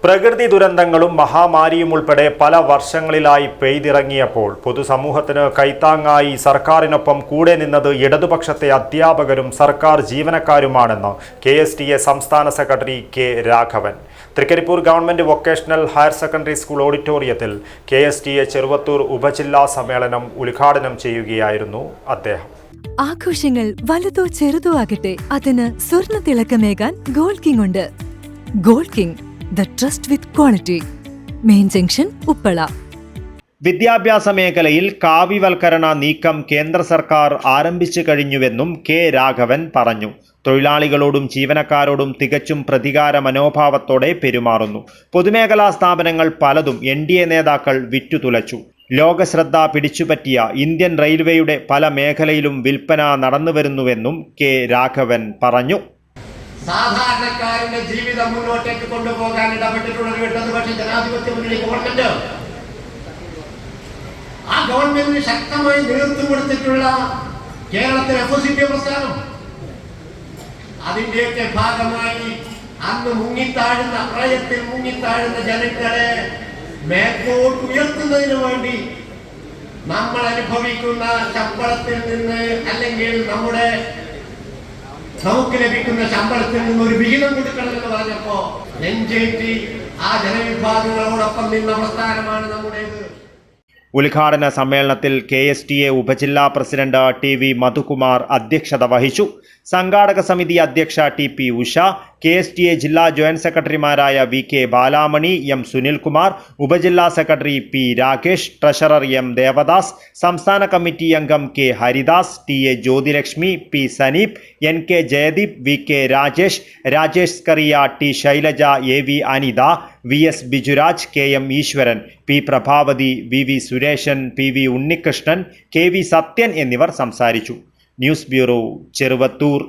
പ്രകൃതി ദുരന്തങ്ങളും മഹാമാരിയും ഉൾപ്പെടെ പല വർഷങ്ങളിലായി പെയ്തിറങ്ങിയപ്പോൾ പൊതുസമൂഹത്തിന് കൈത്താങ്ങായി സർക്കാരിനൊപ്പം കൂടെ നിന്നത് ഇടതുപക്ഷത്തെ അധ്യാപകരും സർക്കാർ ജീവനക്കാരുമാണെന്ന് KSTA സംസ്ഥാന secretary K Raghavan. Trikaripur government vocational higher secondary school ഓഡിറ്റോറിയത്തിൽ KSTA ചെറുവത്തൂർ ഉപജില്ലാ സമ്മേളനം ഉദ്ഘാടനം ചെയ്യുകയായിരുന്നു അദ്ദേഹം. ആഘോഷങ്ങൾ വലുതോ ചെറുതോ ആകട്ടെ, അതിന് സ്വർണ്ണ തിളക്കമേകാൻ ഗോൾഡ് കിങ് ഉണ്ട്. Gold king, the trust with quality. Main junction, Uppala. വിദ്യാഭ്യാസ മേഖലയിൽ കാവ്യവൽക്കരണ നീക്കം കേന്ദ്ര സർക്കാർ ആരംഭിച്ചു കഴിഞ്ഞുവെന്നും കെ രാഘവൻ പറഞ്ഞു. തൊഴിലാളികളോടും ജീവനക്കാരോടും തികച്ചും പ്രതികാര മനോഭാവത്തോടെ പെരുമാറുന്നു. പൊതുമേഖലാ സ്ഥാപനങ്ങൾ പലതും NDA നേതാക്കൾ വിറ്റുതുലച്ചു. ലോകശ്രദ്ധ പിടിച്ചുപറ്റിയ ഇന്ത്യൻ റെയിൽവേയുടെ പല മേഖലയിലും വിൽപ്പന നടന്നുവരുന്നുവെന്നും കെ രാഘവൻ പറഞ്ഞു. സാധാരണക്കാരന്റെ ജീവിതം മുന്നോട്ടേക്ക് കൊണ്ടുപോകാൻ ഇടപെട്ടിട്ടുള്ള ഇടതുപക്ഷ ജനാധിപത്യ മുന്നണി ഗവൺമെന്റ്, ആ ഗവൺമെന്റിന് ശക്തമായി നേതൃത്വം കൊടുത്തിട്ടുള്ള കേരളത്തിലെ FOCP പ്രസ്ഥാനം, അതിന്റെയൊക്കെ ഭാഗമായി അന്ന് മുങ്ങിത്താഴുന്ന പ്രളയത്തിൽ മുങ്ങിത്താഴുന്ന ജനങ്ങളെ മേൽക്കോട്ട് ഉയർത്തുന്നതിന് വേണ്ടി നമ്മൾ അനുഭവിക്കുന്ന ശമ്പളത്തിൽ നിന്ന്, അല്ലെങ്കിൽ നമുക്ക് ലഭിക്കുന്ന ശമ്പളത്തിൽ നിന്ന് ഒരു വിഹിതം കൊടുക്കണമെന്ന് പറഞ്ഞപ്പോ നെഞ്ചേറ്റി ആ ജനവിഭാഗങ്ങളോടൊപ്പം നിന്ന പ്രസ്ഥാനമാണ് നമ്മുടേത്. ഉദ്ഘാടന സമ്മേളനത്തിൽ KSTA ഉപജില്ലാ പ്രസിഡന്റ് TV മധുകുമാർ അധ്യക്ഷത വഹിച്ചു. സംഘാടക സമിതി അധ്യക്ഷ TP ഉഷ, KSTA ജില്ലാ ജോയിന്റ് സെക്രട്ടറിമാരായ VK ബാലാമണി, M സുനിൽകുമാർ, ഉപജില്ലാ secretary P Rakesh, treasurer M Devadas, സംസ്ഥാന കമ്മിറ്റി അംഗം K Haridas, TA Jyothilakshmi, P Saneep, NK Jayadeep, VK Rajesh, Rajesh Scaria, T Shailaja, AV Anitha, VS Bijuraj, KM ഈശ്വരൻ, P Prabhavati, VV Sureshan, PV Unnikrishnan, KV Sathyan എന്നിവർ സംസാരിച്ചു. News bureau, Cheruvathur.